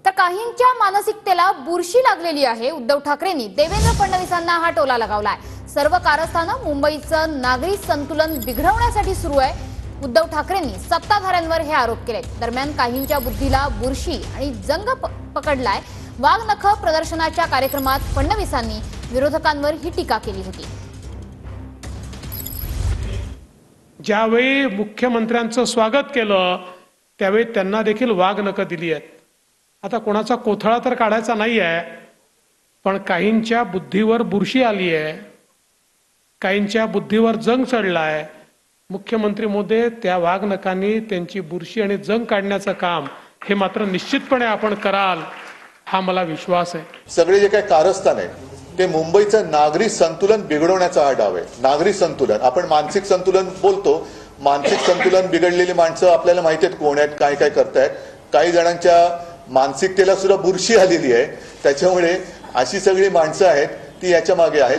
तर काहींच्या मानसिकतेला बुरशी लागलेली आहे। उद्धव ठाकरेंनी देवेंद्र फडणवीसांना हा टोला लगावलाय। सर्व कारस्थानं मुंबईचं नागरी संतुलन बिघडवण्यासाठी सुरू आहे। उद्धव ठाकरेंनी सत्ताधाऱ्यांवर हे आरोप केले। दरम्यान काहींच्या बुद्धीला बुरशी आणि जंग पकडलाय। वाघनख प्रदर्शनाच्या कार्यक्रमात फडणवीसांनी विरोधकांवर ही टीका केली होती। ज्यावेळी मुख्यमंत्र्यांचं स्वागत केलं त्यावेळी त्यांना देखील वाघनख दिली आहेत। आता कोणाचा कोथळा तर काढायचा नाही आहे, पण काहींच्या बुद्धीवर बुरशी आली आहे, काहींच्या बुद्धीवर जंग चढलाय। मुख्यमंत्री महोदय, त्या वाघनखांनी त्यांची बुरशी आणि जंग काढण्याचं काम हे मात्र निश्चितपणे आपण कराल हा मला विश्वास आहे। सगळे जे काही कारस्थान आहे ते मुंबईचं नागरी संतुलन बिघडवण्याचा हा डाव आहे। नागरी संतुलन, आपण मानसिक संतुलन बोलतो, मानसिक संतुलन बिघडलेली माणसं आपल्याला माहिती आहेत कोण आहेत, काय काय करतायत। काही जणांच्या मानसिकतेला सुद्धा बुरशी आलेली आहे, त्याच्यामुळे अशी सगळी माणसं आहेत ती याच्या मागे आहेत।